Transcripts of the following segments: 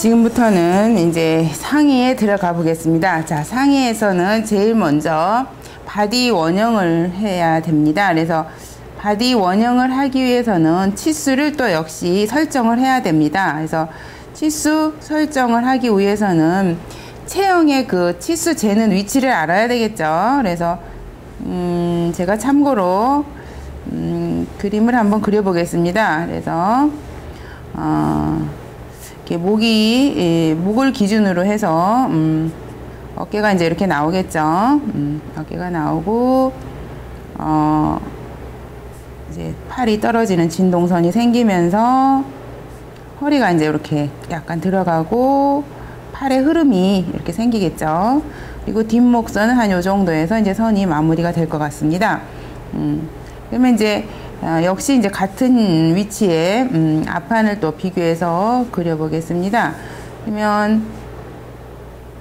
지금부터는 이제 상의에 들어가 보겠습니다. 자, 상의에서는 제일 먼저 바디 원형을 해야 됩니다. 그래서 바디 원형을 하기 위해서는 치수를 또 역시 설정을 해야 됩니다. 그래서 치수 설정을 하기 위해서는 체형의 그 치수 재는 위치를 알아야 되겠죠. 그래서 제가 참고로 그림을 한번 그려 보겠습니다. 그래서 이렇게 목을 기준으로 해서 어깨가 이제 이렇게 나오겠죠. 어깨가 나오고 이제 팔이 떨어지는 진동선이 생기면서 허리가 이제 이렇게 약간 들어가고 팔의 흐름이 이렇게 생기겠죠. 그리고 뒷목선은 한 요 정도에서 이제 선이 마무리가 될 것 같습니다. 그러면 이제 역시 이제 같은 위치에 앞판을 또 비교해서 그려보겠습니다. 그러면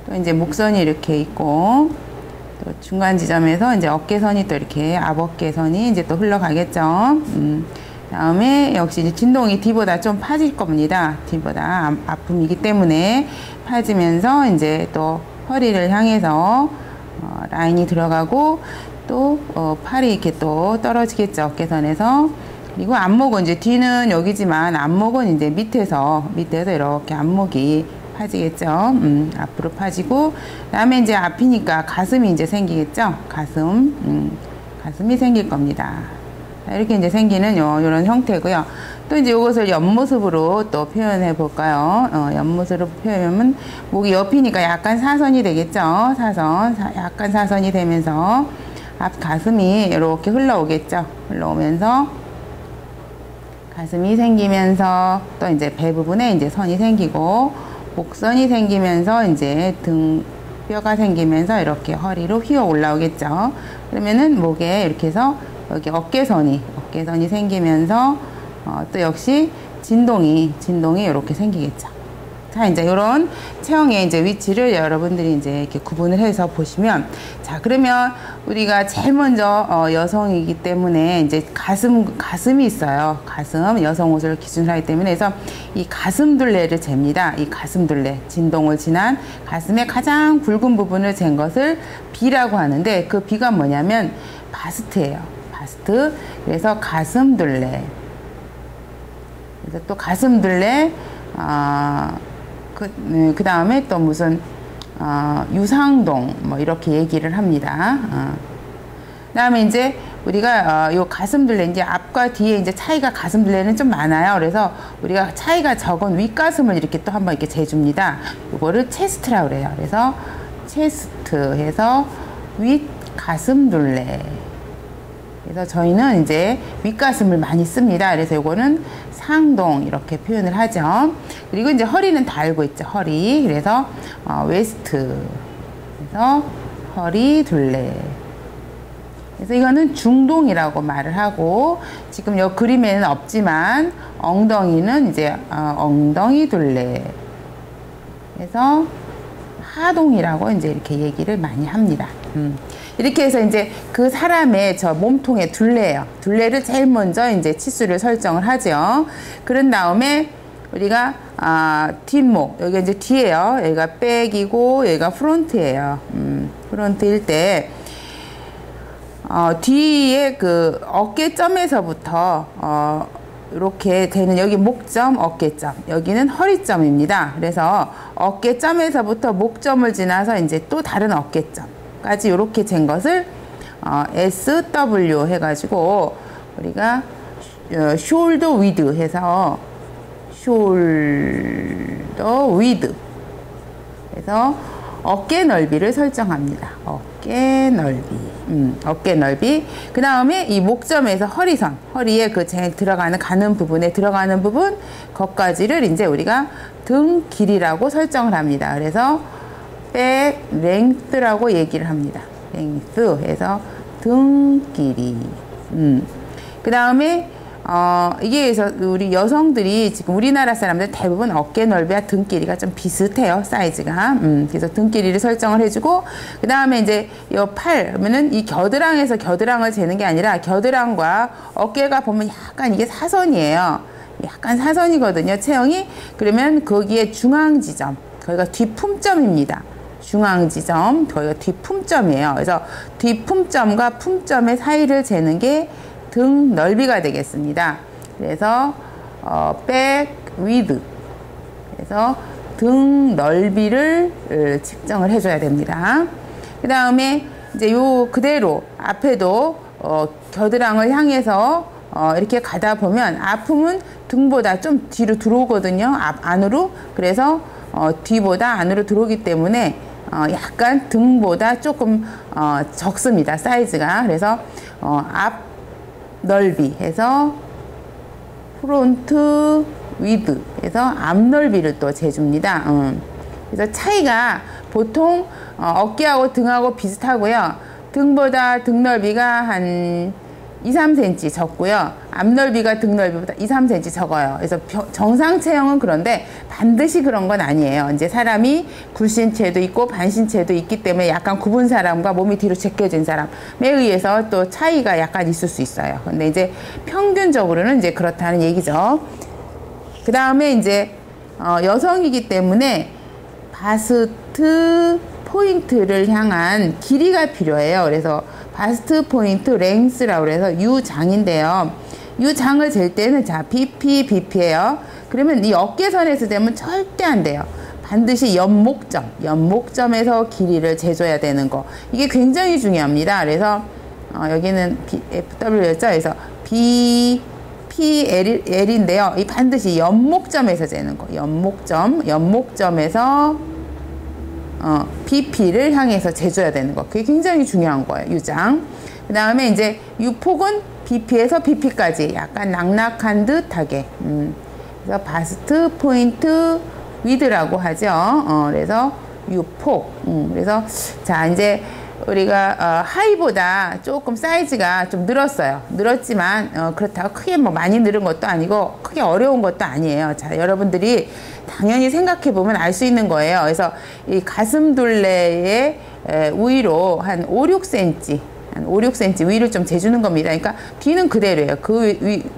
또 이제 목선이 이렇게 있고 또 중간 지점에서 이제 어깨선이 또 이렇게 앞어깨선이 이제 또 흘러가겠죠. 다음에 역시 이제 진동이 뒤보다 좀 파질 겁니다. 뒤보다 아픔이기 때문에 파지면서 이제 또 허리를 향해서 라인이 들어가고 또 팔이 이렇게 또 떨어지겠죠. 어깨선에서. 그리고 안목은 이제 뒤는 여기지만 안목은 이제 밑에서 이렇게 안목이 파지겠죠. 앞으로 파지고 그다음에 이제 앞이니까 가슴이 이제 생기겠죠. 가슴이 생길 겁니다. 이렇게 이제 생기는 요런 형태고요. 또 이제 이것을 옆모습으로 또 표현해 볼까요? 옆모습으로 표현하면 목이 옆이니까 약간 사선이 되겠죠. 약간 사선이 되면서 앞 가슴이 이렇게 흘러오겠죠. 흘러오면서 가슴이 생기면서 또 이제 배 부분에 이제 선이 생기고 목선이 생기면서 이제 등뼈가 생기면서 이렇게 허리로 휘어 올라오겠죠. 그러면은 목에 이렇게 해서 여기 어깨선이 생기면서 또 역시 진동이 이렇게 생기겠죠. 자, 이제 이런 체형의 이제 위치를 여러분들이 이제 이렇게 구분을 해서 보시면, 자, 그러면 우리가 제일 먼저 여성이기 때문에 이제 가슴이 있어요. 여성 옷을 기준으로 하기 때문에. 그래서 이 가슴둘레를 잽니다. 이 가슴둘레, 진동을 지난 가슴의 가장 굵은 부분을 잰 것을 B라고 하는데, 그 B가 뭐냐면 바스트예요. 바스트. 그래서 가슴둘레. 그래서 또 가슴둘레, 그 다음에 또 무슨 유상동 뭐 이렇게 얘기를 합니다. 그 다음에 이제 우리가 요 가슴둘레 이제 앞과 뒤에 이제 차이가 가슴둘레는 좀 많아요. 그래서 우리가 차이가 적은 윗가슴을 이렇게 또 한번 이렇게 재줍니다. 요거를 체스트라고 그래요. 그래서 체스트 해서 윗가슴둘레. 그래서 저희는 이제 윗가슴을 많이 씁니다. 그래서 요거는 상동 이렇게 표현을 하죠. 그리고 이제 허리는 다 알고 있죠. 허리. 그래서 웨스트. 그래서 허리 둘레. 그래서 이거는 중동이라고 말을 하고, 지금 요 그림에는 없지만 엉덩이는 이제 엉덩이 둘레. 그래서 하동이라고 이제 이렇게 얘기를 많이 합니다. 이렇게 해서 이제 그 사람의 저 몸통의 둘레예요. 둘레를 제일 먼저 이제 치수를 설정을 하죠. 그런 다음에 우리가 뒷목, 여기가 이제 뒤에요. 여기가 백이고 여기가 프론트예요. 프론트일 때 뒤에 그 어깨점에서부터 이렇게 되는 여기 목점, 어깨점, 여기는 허리점입니다. 그래서 어깨점에서부터 목점을 지나서 이제 또 다른 어깨점까지 이렇게 잰 것을 SW 해가지고 우리가 shoulder width 해서 shoulder width 해서 어깨 넓이를 설정합니다. 어깨 넓이. 그 다음에 이 목점에서 허리선, 허리에 그 제일 가는 부분에 들어가는 부분, 거기까지를 이제 우리가 등 길이라고 설정을 합니다. 그래서 백 랭스라고 얘기를 합니다. 랭스 해서 등 길이. 그 다음에 이게 우리 여성들이 지금 우리나라 사람들 대부분 어깨 넓이와 등 길이가 좀 비슷해요. 사이즈가. 그래서 등 길이를 설정을 해주고, 그 다음에 이제 이 팔, 그러면은 이 겨드랑이에서 겨드랑이를 재는 게 아니라 겨드랑이과 어깨가 보면 약간 이게 사선이에요. 약간 사선이거든요. 체형이. 그러면 거기에 중앙 지점, 거기가 뒷품점입니다. 중앙 지점, 거기가 뒷품점이에요. 그래서 뒷품점과 품점의 사이를 재는 게 등 넓이가 되겠습니다. 그래서 back width, 그래서 등 넓이를 측정을 해줘야 됩니다. 그 다음에 이제 요 그대로 앞에도 겨드랑이를 향해서 이렇게 가다 보면 아픔은 등보다 좀 뒤로 들어오거든요. 안으로. 그래서 뒤보다 안으로 들어오기 때문에 약간 등보다 조금 적습니다. 사이즈가. 그래서 앞 넓이 해서 프론트 위드 해서 앞 넓이를 또 재줍니다. 그래서 차이가 보통 어깨하고 등하고 비슷하고요. 등보다 등 넓이가 한 2, 3cm 적고요. 앞 넓이가 등 넓이보다 2, 3cm 적어요. 그래서 정상 체형은 그런데 반드시 그런 건 아니에요. 이제 사람이 굴신체도 있고 반신체도 있기 때문에 약간 굽은 사람과 몸이 뒤로 제껴진 사람에 의해서 또 차이가 약간 있을 수 있어요. 근데 이제 평균적으로는 이제 그렇다는 얘기죠. 그 다음에 이제 여성이기 때문에 바스트 포인트를 향한 길이가 필요해요. 그래서 바스트 포인트 랭스라고 해서 U장인데요. U장을 잴 때는 자 BP예요. 그러면 이 어깨선에서 재면 절대 안 돼요. 반드시 연목점에서 길이를 재줘야 되는 거. 이게 굉장히 중요합니다. 그래서 여기는 FW였죠. 그래서 BPL인데요. 이 반드시 연목점에서 재는 거. 연목점에서 BP를 향해서 재줘야 되는 거. 그게 굉장히 중요한 거예요. U장. 그 다음에 이제 U폭은 BP에서 BP까지 약간 낙낙한 듯하게. 그래서 바스트 포인트 위드라고 하죠. 그래서 U폭. 그래서 자 이제 우리가 하이보다 조금 사이즈가 좀 늘었어요. 늘었지만 그렇다고 크게 뭐 많이 늘은 것도 아니고 크게 어려운 것도 아니에요. 자, 여러분들이 당연히 생각해 보면 알 수 있는 거예요. 그래서 이 가슴둘레의 위로 한 5, 6cm 한 5, 6cm 위를 좀 재주는 겁니다. 그러니까 뒤는 그대로예요.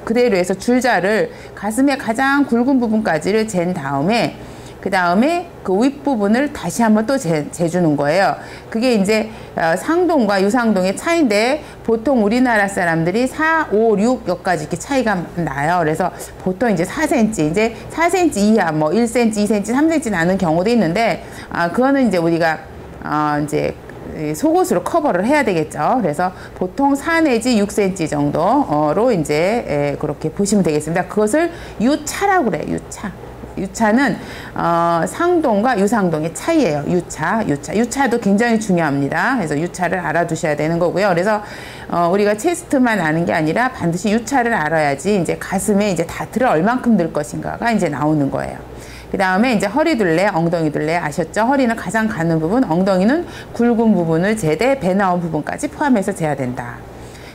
그대로 해서 줄자를 가슴의 가장 굵은 부분까지를 잰 다음에 그 다음에 그 윗부분을 다시 한번 또 재주는 거예요. 그게 이제 상동과 유상동의 차이인데 보통 우리나라 사람들이 4, 5, 6 여기까지 이렇게 차이가 나요. 그래서 보통 이제 4cm, 이제 4cm 이하 뭐 1cm, 2cm, 3cm 나는 경우도 있는데 그거는 이제 우리가 이제 속옷으로 커버를 해야 되겠죠. 그래서 보통 4 내지 6cm 정도로 이제 그렇게 보시면 되겠습니다. 그것을 유차라고 그래요. 유차는 상동과 유상동의 차이예요. 유차도 굉장히 중요합니다. 그래서 유차를 알아두셔야 되는 거고요. 그래서 우리가 체스트만 아는 게 아니라 반드시 유차를 알아야지 이제 가슴에 이제 다트를 얼만큼 늘 것인가가 이제 나오는 거예요. 그 다음에 이제 허리둘레, 엉덩이둘레 아셨죠? 허리는 가장 가는 부분, 엉덩이는 굵은 부분을 재되 배 나온 부분까지 포함해서 재야 된다.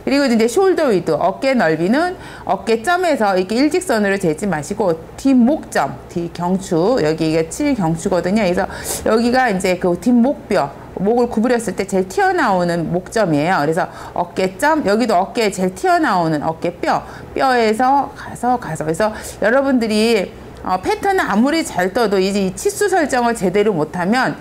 그리고 이제 숄더 위드, 어깨 넓이는 어깨점에서 이렇게 일직선으로 재지 마시고 뒷목점, 뒷경추, 여기 이게 7경추거든요. 그래서 여기가 이제 그 뒷목뼈, 목을 구부렸을 때 제일 튀어나오는 목점이에요. 그래서 어깨점, 여기도 어깨에 제일 튀어나오는 어깨뼈, 뼈에서 가서 그래서 여러분들이 패턴을 아무리 잘 떠도 이제 이 치수 설정을 제대로 못하면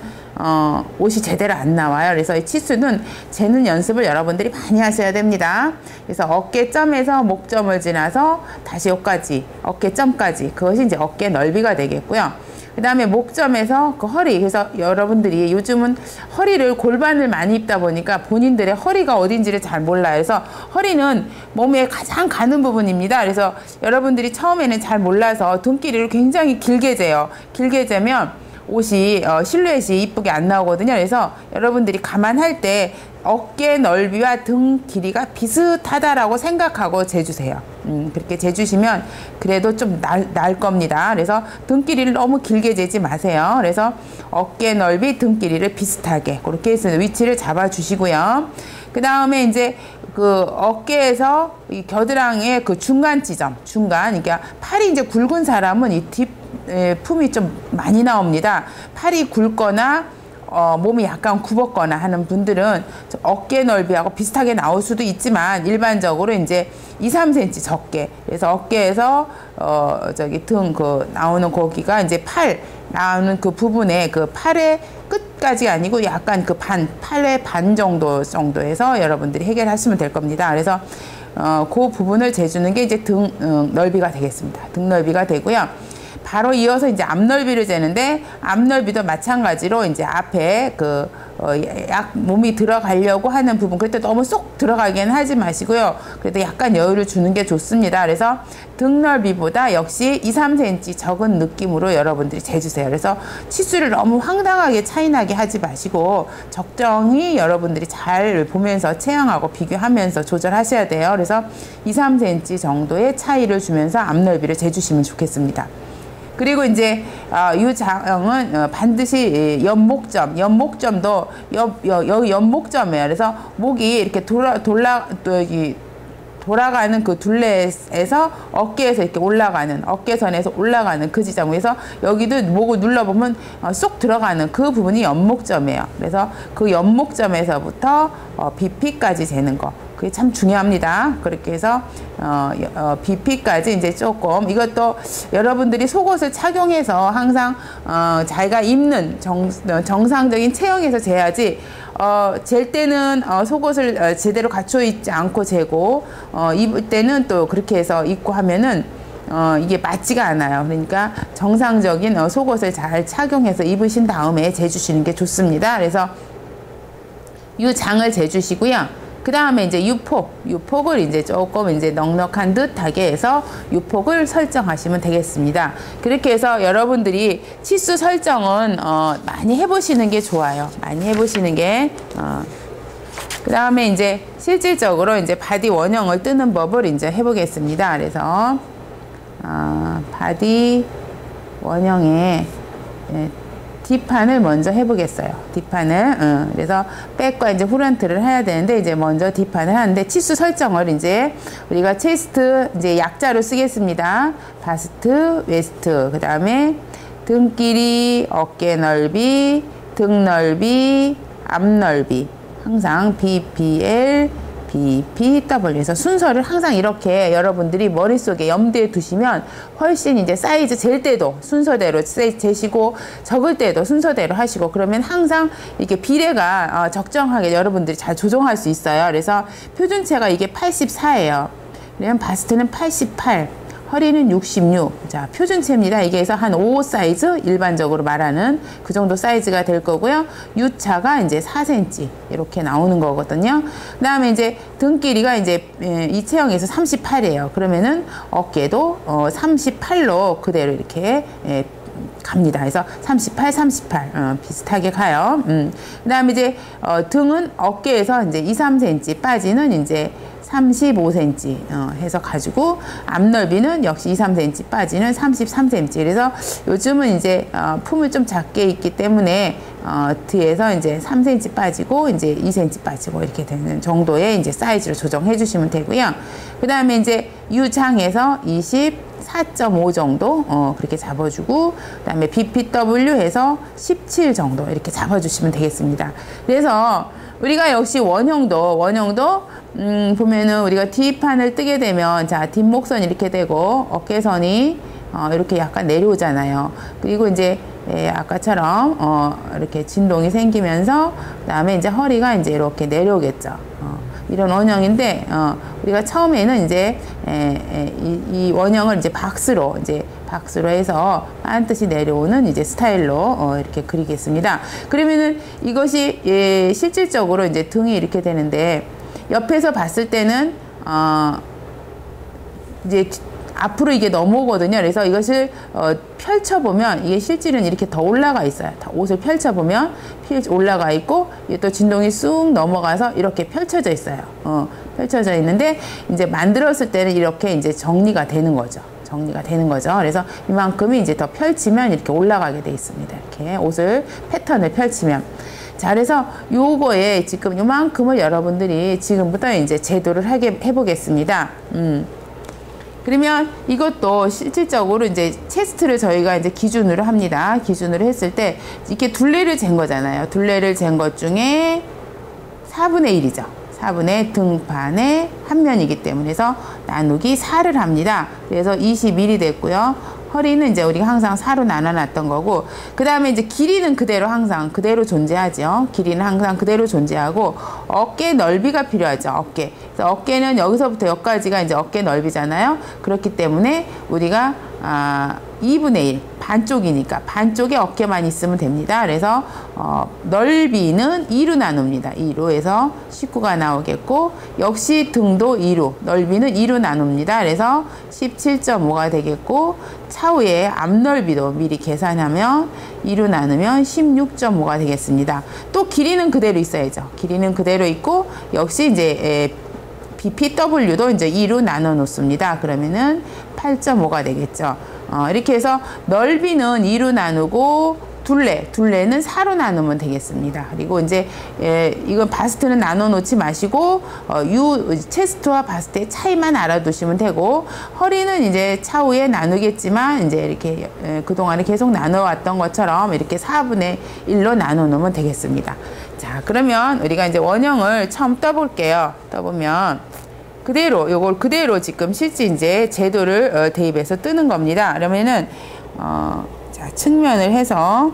옷이 제대로 안 나와요. 그래서 이 치수는 재는 연습을 여러분들이 많이 하셔야 됩니다. 그래서 어깨점에서 목점을 지나서 다시 여기까지, 어깨점까지, 그것이 이제 어깨 넓이가 되겠고요. 그 다음에 목점에서 그 허리, 그래서 여러분들이 요즘은 허리를 골반을 많이 입다 보니까 본인들의 허리가 어딘지를 잘 몰라요. 그래서 허리는 몸에 가장 가는 부분입니다. 그래서 여러분들이 처음에는 잘 몰라서 등끼리를 굉장히 길게 재요. 길게 재면 옷이 실루엣이 이쁘게 안 나오거든요. 그래서 여러분들이 감안할 때 어깨 넓이와 등 길이가 비슷하다라고 생각하고 재주세요. 그렇게 재주시면 그래도 좀 날 겁니다. 그래서 등 길이를 너무 길게 재지 마세요. 그래서 어깨 넓이, 등 길이를 비슷하게 그렇게 해서 위치를 잡아주시고요. 그 다음에 이제 그 어깨에서 이 겨드랑이의 그 중간 지점, 그러니까 팔이 이제 굵은 사람은 이 품이 좀 많이 나옵니다. 팔이 굵거나 몸이 약간 굽었거나 하는 분들은 어깨 넓이하고 비슷하게 나올 수도 있지만 일반적으로 이제 2, 3cm 적게. 그래서 어깨에서 저기 등 나오는 거기가 이제 팔 나오는 그 부분에 그 팔의 끝까지 아니고 약간 그 팔의 반 정도에서 여러분들이 해결하시면 될 겁니다. 그래서 그 부분을 재주는 게 이제 등 넓이가 되겠습니다. 등 넓이가 되고요. 바로 이어서 이제 앞 넓이를 재는데 앞 넓이도 마찬가지로 이제 앞에 약 몸이 들어가려고 하는 부분, 그때 너무 쏙 들어가기는 하지 마시고요. 그래도 약간 여유를 주는 게 좋습니다. 그래서 등 넓이보다 역시 2, 3cm 적은 느낌으로 여러분들이 재주세요. 그래서 치수를 너무 황당하게 차이나게 하지 마시고 적정히 여러분들이 잘 보면서 체형하고 비교하면서 조절하셔야 돼요. 그래서 2, 3cm 정도의 차이를 주면서 앞 넓이를 재주시면 좋겠습니다. 그리고 이제 이 장은 반드시 연목점도 여기 연목점이에요. 그래서 목이 이렇게 돌아가는 그 둘레에서 어깨에서 이렇게 올라가는, 어깨선에서 올라가는 그 지점에서 여기도 목을 눌러보면 쏙 들어가는 그 부분이 연목점이에요. 그래서 그 연목점에서부터 BP까지 재는 거. 그게 참 중요합니다. 그렇게 해서 BP까지 이제 조금, 이것도 여러분들이 속옷을 착용해서 항상 자기가 입는 정상적인 체형에서 재야지 잴 때는 속옷을 제대로 갖춰 입지 않고 재고 입을 때는 또 그렇게 해서 입고 하면은 이게 맞지가 않아요. 그러니까 정상적인 속옷을 잘 착용해서 입으신 다음에 재주시는 게 좋습니다. 그래서 이 장을 재주시고요. 그 다음에 이제 유폭을 이제 조금 이제 넉넉한 듯하게 해서 유폭을 설정하시면 되겠습니다. 그렇게 해서 여러분들이 치수 설정은 많이 해보시는 게 좋아요. 많이 해보시는 게. 그 다음에 이제 실질적으로 이제 바디 원형을 뜨는 법을 이제 해보겠습니다. 그래서 바디 원형에 뒷판을 먼저 해보겠어요. 뒷판을. 그래서 백과 이제 프론트를 해야 되는데, 이제 먼저 뒷판을 하는데, 치수 설정을 이제 우리가 체스트 이제 약자로 쓰겠습니다. 바스트, 웨스트. 그 다음에 등 길이, 어깨 넓이, 등 넓이, 앞 넓이. 항상 BPL, BPW에서 순서를 항상 이렇게 여러분들이 머릿속에 염두에 두시면 훨씬 이제 사이즈 잴 때도 순서대로 재시고 적을 때도 순서대로 하시고, 그러면 항상 이렇게 비례가 적정하게 여러분들이 잘 조정할 수 있어요. 그래서 표준체가 이게 84예요. 그러면 바스트는 88, 허리는 66. 자, 표준체입니다. 이게 해서 한 5 사이즈, 일반적으로 말하는 그 정도 사이즈가 될 거고요. U차가 이제 4cm 이렇게 나오는 거거든요. 그 다음에 이제 등 길이가 이제 이 체형에서 38이에요. 그러면은 어깨도 38로 그대로 이렇게 갑니다. 그래서 38, 38 비슷하게 가요. 그 다음에 이제 등은 어깨에서 이제 2, 3cm 빠지는 이제 35cm 해서 가지고, 앞 넓이는 역시 2, 3cm 빠지는 33cm. 그래서 요즘은 이제 품을 좀 작게 입기 때문에 뒤에서 이제 3cm 빠지고 이제 2cm 빠지고 이렇게 되는 정도의 이제 사이즈로 조정해 주시면 되고요. 그 다음에 이제 U장에서 24.5 정도 그렇게 잡아주고, 그 다음에 BPW 해서 17 정도 이렇게 잡아주시면 되겠습니다. 그래서 우리가 역시 원형도 보면은 우리가 뒷판을 뜨게 되면, 자, 뒷목선이 이렇게 되고 어깨선이 이렇게 약간 내려오잖아요. 그리고 이제 아까처럼 이렇게 진동이 생기면서, 그다음에 이제 허리가 이제 이렇게 내려오겠죠. 이런 원형인데, 우리가 처음에는 이제 이 원형을 이제 박스로 해서 반드시 내려오는 이제 스타일로 이렇게 그리겠습니다. 그러면은 이것이 실질적으로 이제 등이 이렇게 되는데, 옆에서 봤을 때는 이제 앞으로 이게 넘어오거든요. 그래서 이것을 펼쳐보면 이게 실질은 이렇게 더 올라가 있어요. 옷을 펼쳐보면 올라가 있고, 이게 또 진동이 쑥 넘어가서 이렇게 펼쳐져 있어요. 펼쳐져 있는데, 이제 만들었을 때는 이렇게 이제 정리가 되는 거죠. 그래서 이만큼이 이제 더 펼치면 이렇게 올라가게 돼 있습니다. 이렇게 옷을, 패턴을 펼치면. 자, 그래서 요거에 지금 요만큼을 여러분들이 지금부터 이제 제도를 해보겠습니다. 그러면 이것도 실질적으로 이제 체스트를 저희가 이제 기준으로 합니다. 기준으로 했을 때 이렇게 둘레를 잰 거잖아요. 둘레를 잰 것 중에 4분의 1이죠. 4분의 등판의 한 면이기 때문에 해서 나누기 4를 합니다. 그래서 21이 됐고요. 허리는 이제 우리가 항상 4로 나눠놨던 거고, 그 다음에 이제 길이는 그대로 항상 그대로 존재하죠. 길이는 항상 그대로 존재하고, 어깨 넓이가 필요하죠. 어깨. 그래서 어깨는 여기서부터 여기까지가 이제 어깨 넓이잖아요. 그렇기 때문에 우리가 2분의 1, 반쪽이니까 반쪽에 어깨만 있으면 됩니다. 그래서 넓이는 2로 나눕니다. 2로 해서 19가 나오겠고, 역시 등도 2로, 넓이는 2로 나눕니다. 그래서 17.5가 되겠고, 차후에 앞넓이도 미리 계산하면 2로 나누면 16.5가 되겠습니다. 또 길이는 그대로 있어야죠. 길이는 그대로 있고, 역시 이제 BPW도 이제 2로 나눠 놓습니다. 그러면은 8.5가 되겠죠. 이렇게 해서 넓이는 2로 나누고, 둘레는 4로 나누면 되겠습니다. 그리고 이제 이건 바스트는 나눠 놓지 마시고 체스트와 바스트의 차이만 알아두시면 되고, 허리는 이제 차후에 나누겠지만 이제 이렇게 그동안에 계속 나눠왔던 것처럼 이렇게 4분의 1로 나눠 놓으면 되겠습니다. 자, 그러면 우리가 이제 원형을 처음 떠볼게요. 떠보면 요걸 그대로 지금 실제 이제 제도를 대입해서 뜨는 겁니다. 그러면은 자, 측면을 해서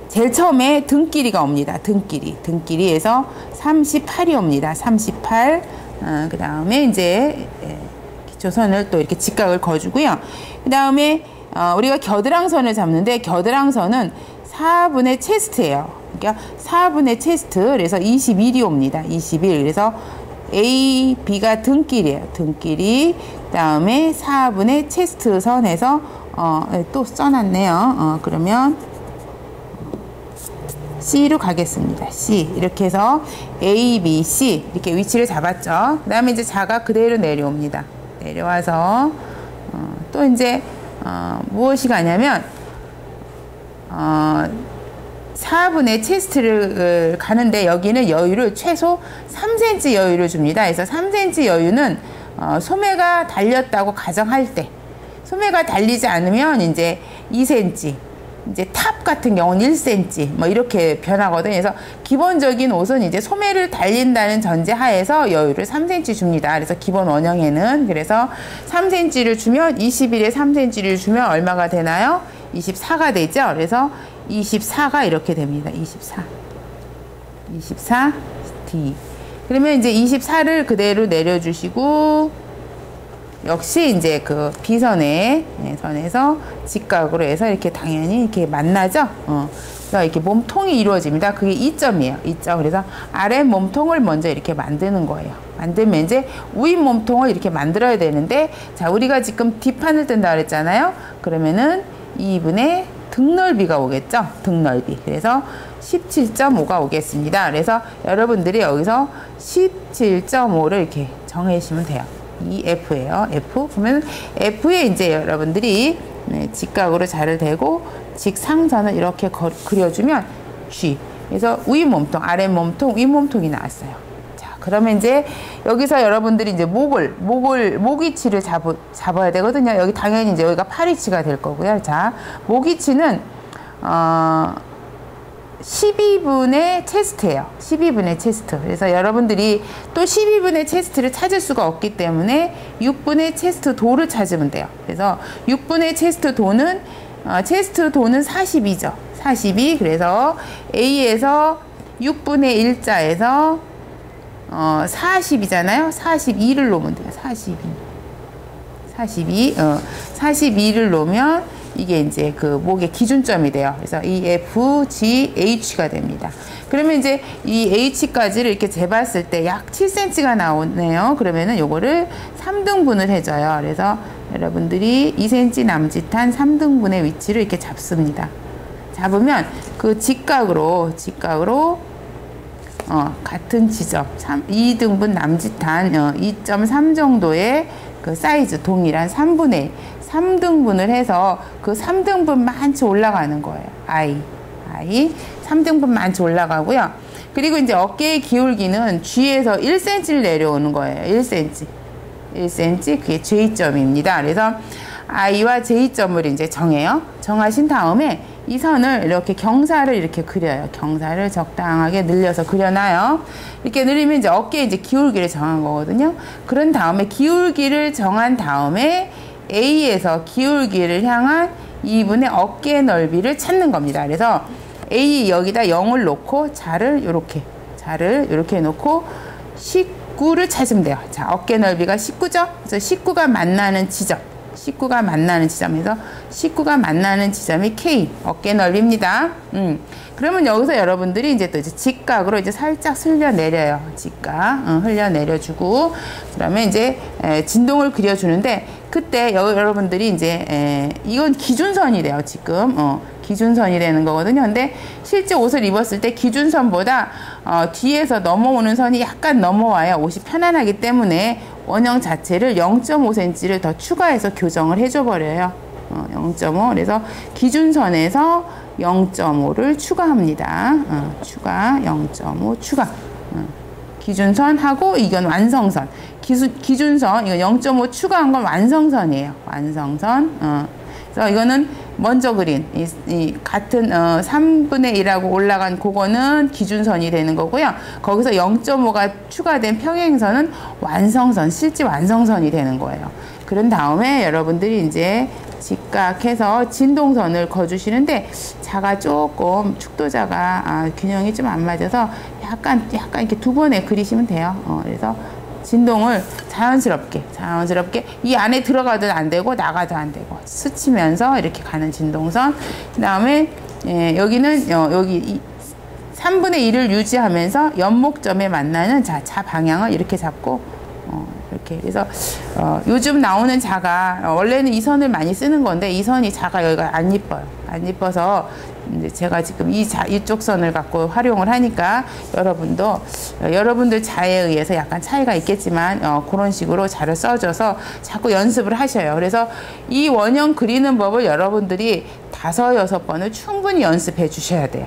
제일 처음에 등길이가 옵니다. 등길이에서 38이 옵니다. 38. 그 다음에 이제 기초선을 또 이렇게 직각을 그어주고요. 그 다음에 우리가 겨드랑선을 잡는데, 겨드랑선은 4분의 체스트예요. 그러니까 4분의 체스트. 그래서 21이 옵니다. 21. 그래서 A, B가 등길이에요. 등길이. 그 다음에 4분의 체스트 선에서 또 써놨네요. 그러면 C로 가겠습니다. C. 이렇게 해서 A, B, C 이렇게 위치를 잡았죠. 그 다음에 이제 자가 그대로 내려옵니다. 내려와서 또 이제 무엇이 가냐면 4분의 체스트를 가는데, 여기는 여유를 최소 3cm 여유를 줍니다. 그래서 3cm 여유는 소매가 달렸다고 가정할 때, 소매가 달리지 않으면 이제 2cm, 이제 탑 같은 경우는 1cm 뭐 이렇게 변하거든요. 그래서 기본적인 옷은 이제 소매를 달린다는 전제 하에서 여유를 3cm 줍니다. 그래서 기본 원형에는 그래서 3cm를 주면 21에 3cm를 주면 얼마가 되나요? 24가 되죠. 그래서 24가 이렇게 됩니다. 24 D. 그러면 이제 24를 그대로 내려주시고, 역시 이제 그 B선의 선에서 직각으로 해서 이렇게 당연히 이렇게 만나죠. 그래서 이렇게 몸통이 이루어집니다. 그게 2점이에요. 2점. 그래서 아래 몸통을 먼저 이렇게 만드는 거예요. 만들면 이제 위 몸통을 이렇게 만들어야 되는데, 자, 우리가 지금 뒷판을 뜬다 그랬잖아요. 그러면은 2분의 등 넓이가 오겠죠. 등 넓이. 그래서 17.5가 오겠습니다. 그래서 여러분들이 여기서 17.5를 이렇게 정해주시면 돼요. 이 F예요. F. 그러면 F에 이제 여러분들이 직각으로 자를 대고 직상선을 이렇게 그려주면 G. 그래서 위 몸통, 아래 몸통, 위 몸통이 나왔어요. 자, 그러면 이제 여기서 여러분들이 이제 목 위치를 잡아야 되거든요. 여기 당연히 이제 여기가 팔 위치가 될 거고요. 자, 목 위치는 12분의 체스트예요. 12분의 체스트. 그래서 여러분들이 또 12분의 체스트를 찾을 수가 없기 때문에 6분의 체스트 도를 찾으면 돼요. 그래서 6분의 체스트 도는 42죠. 42. 그래서 A에서 6분의 1자에서 40이잖아요. 42를 놓으면 돼요. 42를 놓으면 이게 이제 그 목의 기준점이 돼요. 그래서 이 F, G, H가 됩니다. 그러면 이제 이 H까지를 이렇게 재봤을 때 약 7cm가 나오네요. 그러면은 요거를 3등분을 해줘요. 그래서 여러분들이 2cm 남짓한 3등분의 위치를 이렇게 잡습니다. 잡으면 그 직각으로 같은 지점 2등분 남짓한 2.3 정도의 그 사이즈 동일한 3분의 3등분을 해서 그 3등분만치 올라가는 거예요. I 3등분만치 올라가고요. 그리고 이제 어깨의 기울기는 G에서 1cm를 내려오는 거예요. 1cm, 그게 J점입니다. 그래서 I와 J점을 이제 정해요. 정하신 다음에 이 선을 이렇게 경사를 이렇게 그려요. 경사를 적당하게 늘려서 그려놔요. 이렇게 늘리면 이제 어깨에 이제 기울기를 정한 거거든요. 그런 다음에 기울기를 정한 다음에 A에서 기울기를 향한 2분의 어깨 넓이를 찾는 겁니다. 그래서 A 여기다 0을 놓고 자를 이렇게 놓고 19를 찾으면 돼요. 자, 어깨 넓이가 19죠? 그래서 19가 만나는 지점. 19가 만나는 지점에서 19가 만나는 지점이 K 어깨 넓이입니다. 그러면 여기서 여러분들이 이제 또 이제 직각으로 이제 살짝 흘려 내려요. 직각 흘려 내려주고 그러면 이제 진동을 그려주는데 그때 여러분들이 이제 이건 기준선이 돼요. 지금 기준선이 되는 거거든요. 근데 실제 옷을 입었을 때 기준선보다 뒤에서 넘어오는 선이 약간 넘어와야 옷이 편안하기 때문에 원형 자체를 0.5cm를 더 추가해서 교정을 해줘 버려요. 0.5. 그래서 기준선에서 0.5를 추가합니다. 추가 0.5 추가. 기준선하고 이건 완성선. 기준선 이거 0.5 추가한 건 완성선이에요. 완성선. 그래서 이거는 먼저 그린 이 같은 3분의 1하고 올라간 그거는 기준선이 되는 거고요. 거기서 0.5가 추가된 평행선은 완성선, 실제 완성선이 되는 거예요. 그런 다음에 여러분들이 이제 직각해서 진동선을 그어주시는데 자가 조금 축도자가 균형이 좀 안 맞아서 약간 이렇게 두 번에 그리시면 돼요. 그래서 진동을 자연스럽게 이 안에 들어가도 안 되고 나가도 안 되고 스치면서 이렇게 가는 진동선. 그 다음에 여기는 여기 3분의 1을 유지하면서 연목점에 만나는 자 방향을 이렇게 잡고 이렇게. 그래서 요즘 나오는 자가 원래는 이 선을 많이 쓰는 건데 이 선이 자가 여기가 안 이뻐요. 안 이뻐서 이제 제가 지금 이쪽 선을 갖고 활용을 하니까 여러분들 자에 의해서 약간 차이가 있겠지만 그런 식으로 자를 써줘서 자꾸 연습을 하셔요. 그래서 이 원형 그리는 법을 여러분들이 5, 6번을 충분히 연습해 주셔야 돼요.